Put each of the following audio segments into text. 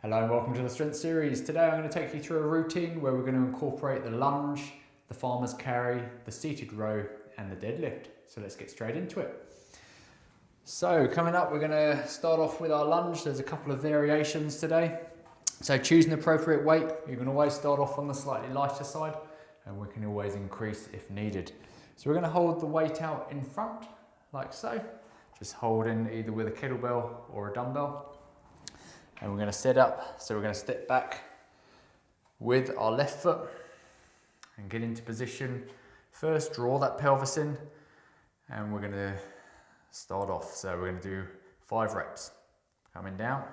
Hello and welcome to the Strength Series. Today I'm going to take you through a routine where we're going to incorporate the lunge, the farmer's carry, the seated row and the deadlift. So let's get straight into it. So coming up, we're going to start off with our lunge. There's a couple of variations today. So choose an appropriate weight. You can always start off on the slightly lighter side and we can always increase if needed. So we're going to hold the weight out in front like so. Just holding either with a kettlebell or a dumbbell. And we're going to set up, so we're going to step back with our left foot and get into position. First, draw that pelvis in and we're going to start off. So we're going to do 5 reps. Coming down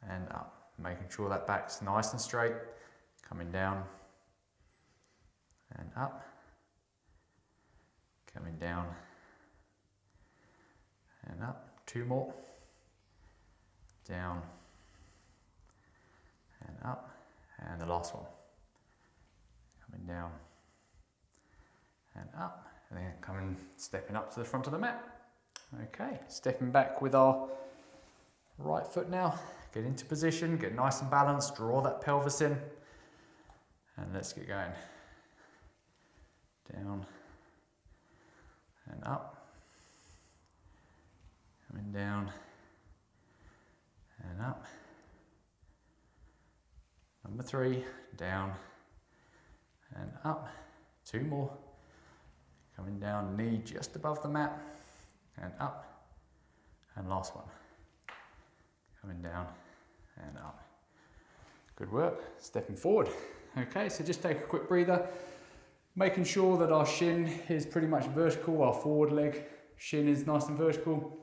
and up, making sure that back's nice and straight. Coming down and up, coming down and up. 2 more. Down and up, and the last one. Coming down and up, and then stepping up to the front of the mat. Okay, stepping back with our right foot now. Get into position, get nice and balanced, draw that pelvis in, and let's get going. Down and up, coming down and up. Number 3, down and up. 2 more. Coming down, knee just above the mat and up. And last one. Coming down and up. Good work. Stepping forward. Okay, so just take a quick breather. Making sure that our shin is pretty much vertical, our forward leg shin is nice and vertical.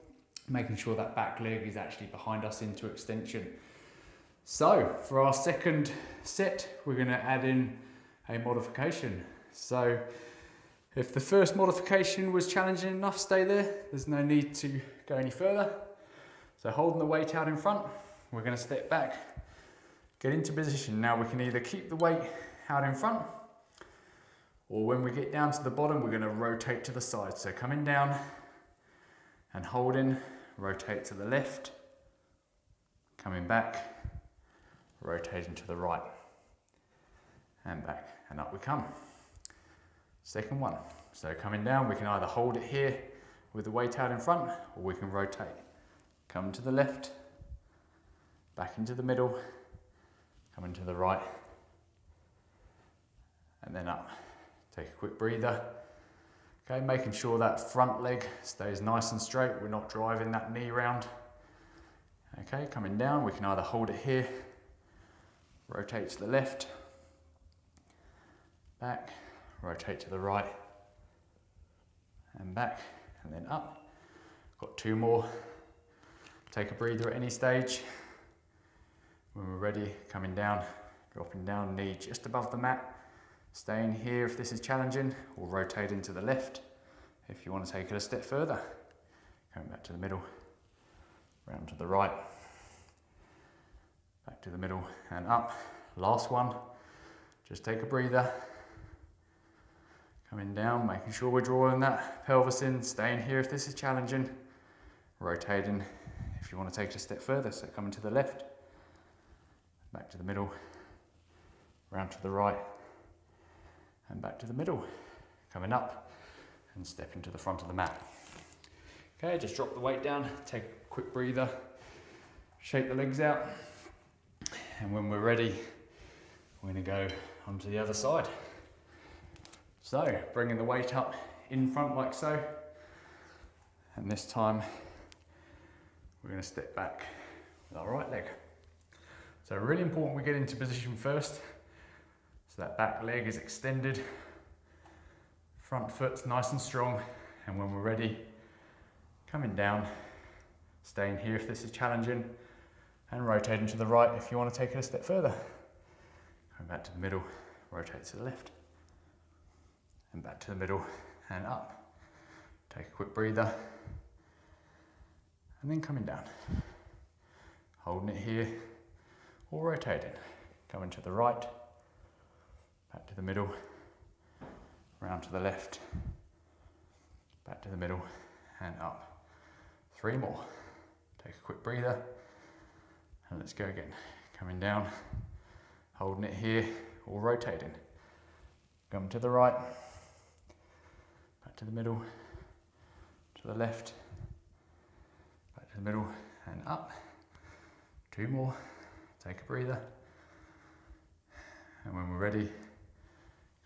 Making sure that back leg is actually behind us into extension. So for our second set, we're going to add in a modification. So if the first modification was challenging enough, stay there. There's no need to go any further. So holding the weight out in front, we're going to step back, get into position. Now we can either keep the weight out in front, or when we get down to the bottom, we're going to rotate to the side. So coming down and holding, rotate to the left, coming back, rotating to the right, and back, and up we come. Second one. So coming down, we can either hold it here with the weight out in front, or we can rotate. Come to the left, back into the middle, coming to the right, and then up. Take a quick breather. Okay, making sure that front leg stays nice and straight. We're not driving that knee round. Okay, coming down, we can either hold it here, rotate to the left, back, rotate to the right, and back, and then up. Got 2 more. Take a breather at any stage. When we're ready, coming down, dropping down, knee just above the mat. Staying here if this is challenging, or rotating to the left if you want to take it a step further. Coming back to the middle, round to the right, back to the middle and up. Last one, just take a breather. Coming down, making sure we're drawing that pelvis in, staying here if this is challenging. Rotating if you want to take it a step further, so coming to the left, back to the middle, round to the right, and back to the middle, coming up and stepping to the front of the mat. Okay, just drop the weight down, take a quick breather, shake the legs out, and when we're ready, we're going to go onto the other side. So, bringing the weight up in front like so, and this time we're going to step back with our right leg. So really important we get into position first. So that back leg is extended, front foot's nice and strong, and when we're ready, coming down, staying here if this is challenging, and rotating to the right if you want to take it a step further. Coming back to the middle, rotate to the left, and back to the middle and up. Take a quick breather, and then coming down. Holding it here, or rotating. Coming to the right, back to the middle, round to the left, back to the middle and up. 3 more. Take a quick breather let's go again. Coming down, holding it here, or rotating. Come to the right, back to the middle, to the left, back to the middle, and up. 2 more, take a breather. And when we're ready,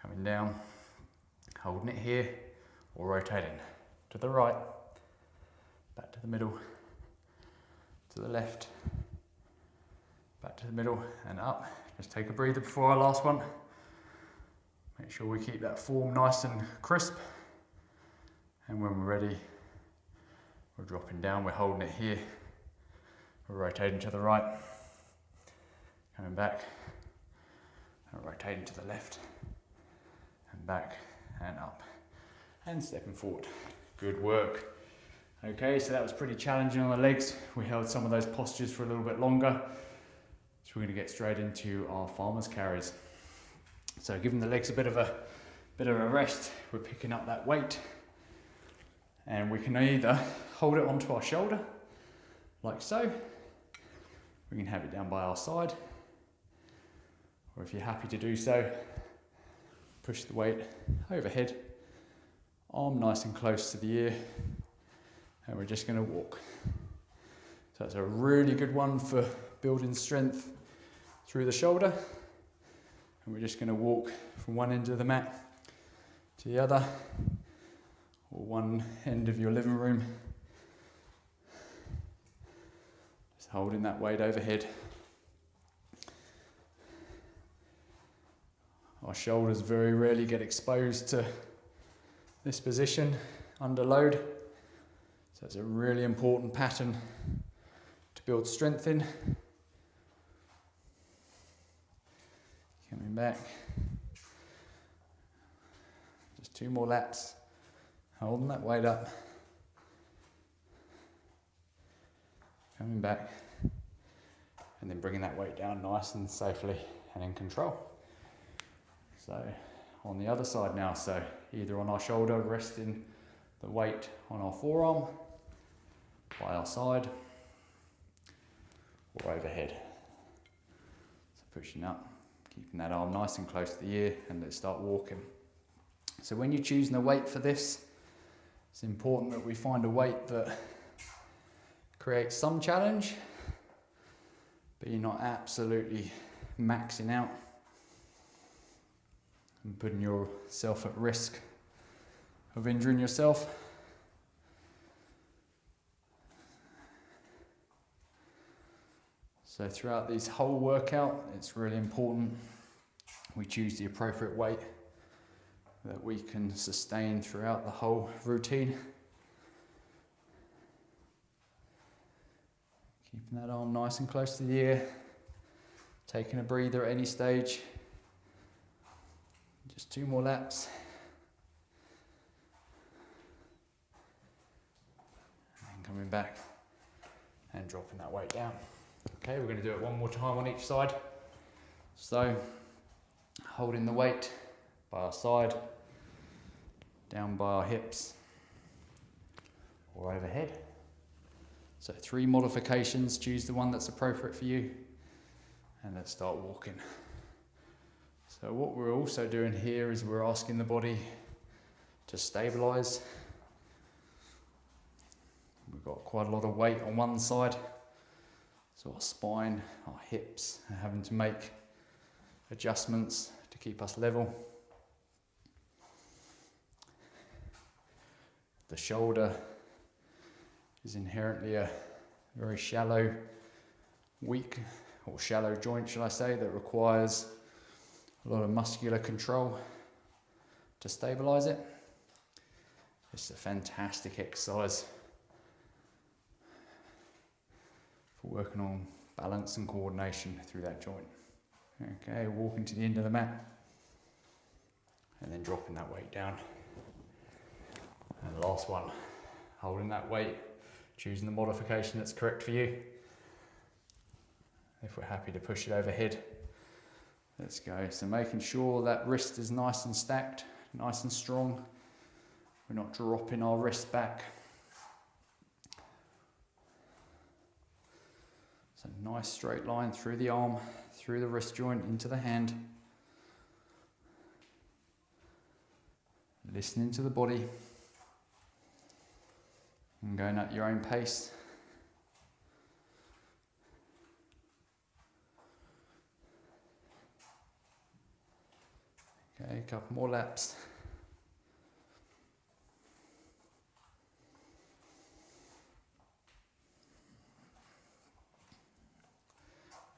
coming down, holding it here, or rotating. To the right, back to the middle, to the left, back to the middle, and up. Just take a breather before our last one. Make sure we keep that form nice and crisp. And when we're ready, we're dropping down, we're holding it here. We're rotating to the right, coming back, and rotating to the left, and back, and up, and stepping forward. Good work. Okay, so that was pretty challenging on the legs. We held some of those postures for a little bit longer. So we're going to get straight into our farmer's carries. So giving the legs a bit of a rest, we're picking up that weight, and we can either hold it onto our shoulder, like so. We can have it down by our side, or if you're happy to do so, push the weight overhead, arm nice and close to the ear, and we're just going to walk. So that's a really good one for building strength through the shoulder. And we're just going to walk from one end of the mat to the other, or one end of your living room. Just holding that weight overhead. Our shoulders very rarely get exposed to this position under load. So it's a really important pattern to build strength in. Coming back. Just 2 more laps. Holding that weight up. Coming back. And then bringing that weight down nice and safely and in control. So on the other side now, so either on our shoulder, resting the weight on our forearm, by our side, or overhead. So pushing up, keeping that arm nice and close to the ear, and let's start walking. So when you're choosing a weight for this, it's important that we find a weight that creates some challenge, but you're not absolutely maxing out and putting yourself at risk of injuring yourself. So throughout this whole workout, it's really important we choose the appropriate weight that we can sustain throughout the whole routine. Keeping that arm nice and close to the ear, taking a breather at any stage. Just 2 more laps. And coming back and dropping that weight down. Okay, we're going to do it one more time on each side. So, holding the weight by our side, down by our hips, or overhead. So 3 modifications, choose the one that's appropriate for you, and let's start walking. So what we're also doing here is we're asking the body to stabilise. We've got quite a lot of weight on one side, so our spine, our hips are having to make adjustments to keep us level. The shoulder is inherently a very shallow, weak, or shallow joint, shall I say, that requires a lot of muscular control to stabilise it. It's a fantastic exercise for working on balance and coordination through that joint. Okay, walking to the end of the mat and then dropping that weight down. And the last one, holding that weight, choosing the modification that's correct for you. If we're happy to push it overhead, let's go. So making sure that wrist is nice and stacked, nice and strong. We're not dropping our wrist back. So a nice straight line through the arm, through the wrist joint, into the hand. Listening to the body and going at your own pace. Okay, a couple more laps.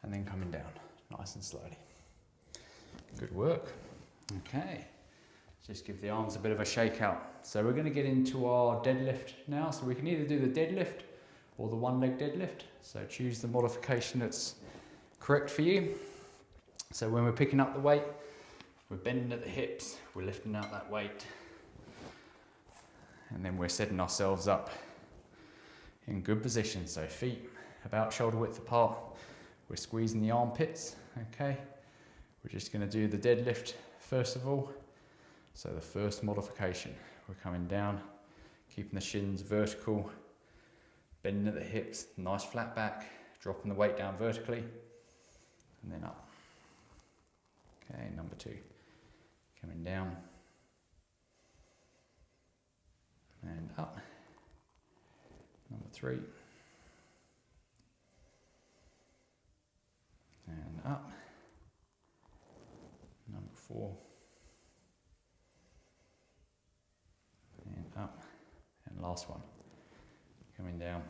And then coming down, nice and slowly. Good work. Okay, just give the arms a bit of a shake out. So we're going to get into our deadlift now. So we can either do the deadlift or the one leg deadlift. So choose the modification that's correct for you. So when we're picking up the weight, we're bending at the hips, we're lifting out that weight, and then we're setting ourselves up in good position. So feet about shoulder width apart, we're squeezing the armpits, okay? We're just gonna do the deadlift first of all. So the first modification, we're coming down, keeping the shins vertical, bending at the hips, nice flat back, dropping the weight down vertically, and then up. Okay, number 2. Coming down and up. Number 3 and up. Number 4 and up. And last one. Coming down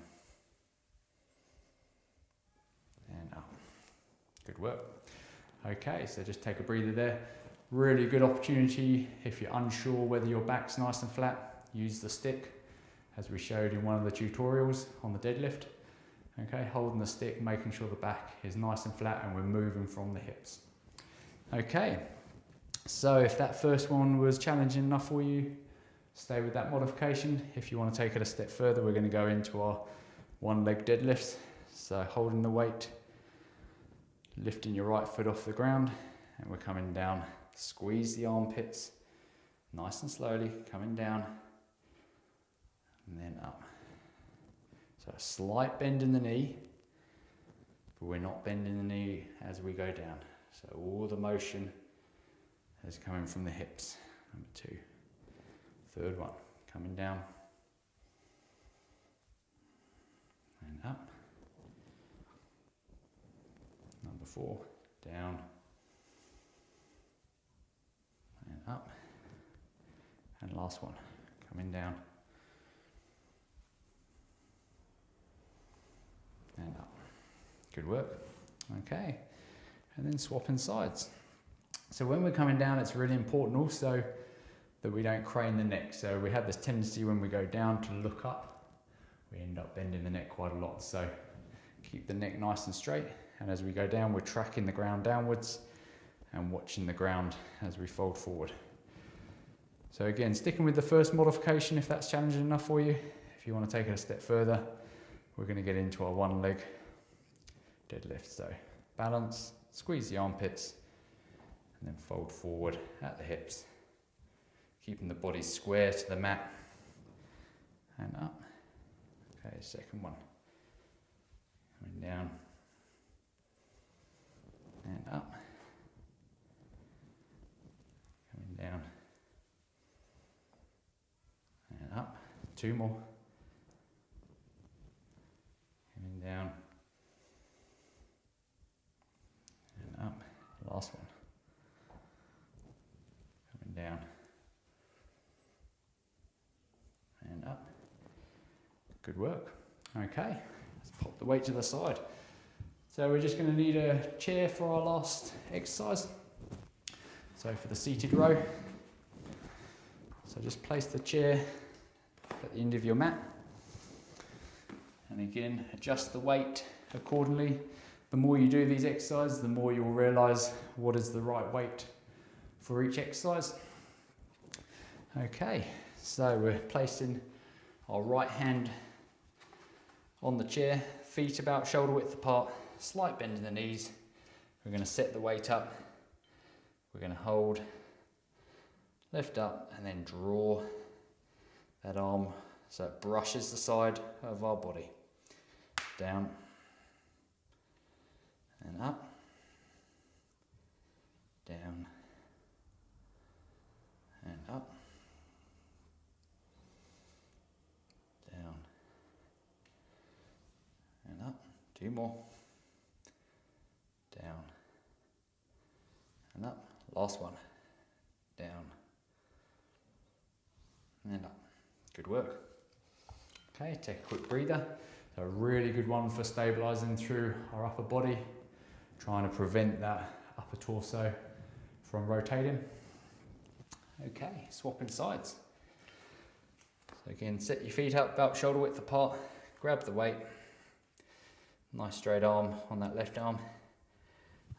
and up. Good work. Okay, so just take a breather there. Really good opportunity if you're unsure whether your back's nice and flat, use the stick as we showed in one of the tutorials on the deadlift. Okay, holding the stick, making sure the back is nice and flat and we're moving from the hips. Okay, so if that first one was challenging enough for you, stay with that modification. If you want to take it a step further, we're going to go into our one leg deadlifts. So holding the weight, lifting your right foot off the ground, and we're coming down. Squeeze the armpits, nice and slowly, coming down, and then up. So a slight bend in the knee, but we're not bending the knee as we go down. So all the motion is coming from the hips. Number 2. Third one, coming down, and up. Number 4, down, and up. And last one, coming down and up. Good work. Okay, and then swapping sides. So when we're coming down, it's really important also that we don't crane the neck. So we have this tendency when we go down to look up, we end up bending the neck quite a lot. So keep the neck nice and straight, and as we go down, we're tracking the ground downwards and watching the ground as we fold forward. So again, sticking with the first modification if that's challenging enough for you. If you want to take it a step further, we're going to get into our one leg deadlift. So balance, squeeze the armpits, and then fold forward at the hips. Keeping the body square to the mat and up. Okay, second one. Coming down and up. Coming down and up. 2 more. Coming down and up. Last one. Coming down and up. Good work. Okay, let's pop the weight to the side. So we're just going to need a chair for our last exercise. So for the seated row, so just place the chair at the end of your mat. And again, adjust the weight accordingly. The more you do these exercises, the more you'll realise what is the right weight for each exercise. Okay, so we're placing our right hand on the chair, feet about shoulder width apart, slight bend in the knees. We're going to set the weight up. We're going to hold, lift up, and then draw that arm so it brushes the side of our body. Down 2 more. Down and up. Last one. Down and up. Good work. Okay, take a quick breather. So a really good one for stabilizing through our upper body, trying to prevent that upper torso from rotating. Okay, swapping sides. So again, set your feet up about shoulder width apart, grab the weight, nice straight arm on that left arm,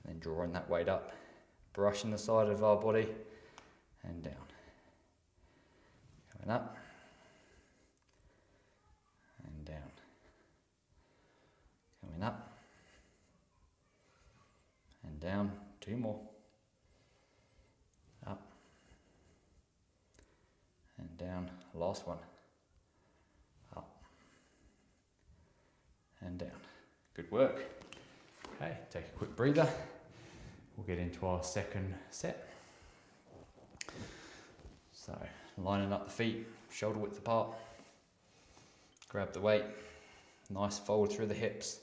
and then drawing that weight up, brushing the side of our body and down. Coming up and down. Coming up and down. 2 more. Up and down. Last one. Up and down. Good work. Okay, take a quick breather. We'll get into our second set. So, lining up the feet, shoulder width apart. Grab the weight. Nice fold through the hips.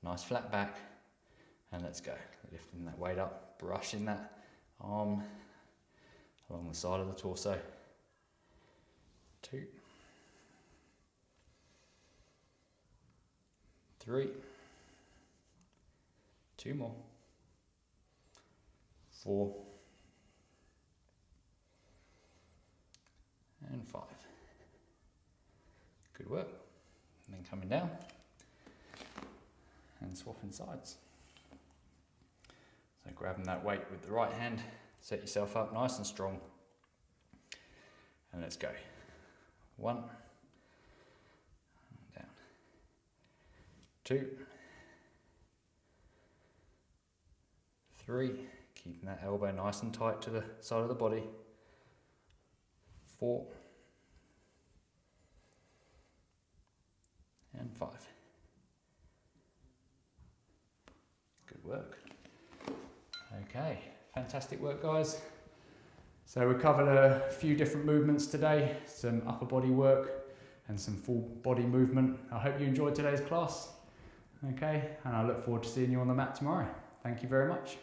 Nice flat back. And let's go. Lifting that weight up, brushing that arm along the side of the torso. 2, 3, 2 more, 4, and 5. Good work. And then coming down and swapping sides. So grabbing that weight with the right hand, set yourself up nice and strong. And let's go. 1, down. 2, 3, keeping that elbow nice and tight to the side of the body. 4, and 5. Good work. Okay, fantastic work, guys. So we covered a few different movements today, some upper body work and some full body movement. I hope you enjoyed today's class. Okay, and I look forward to seeing you on the mat tomorrow. Thank you very much.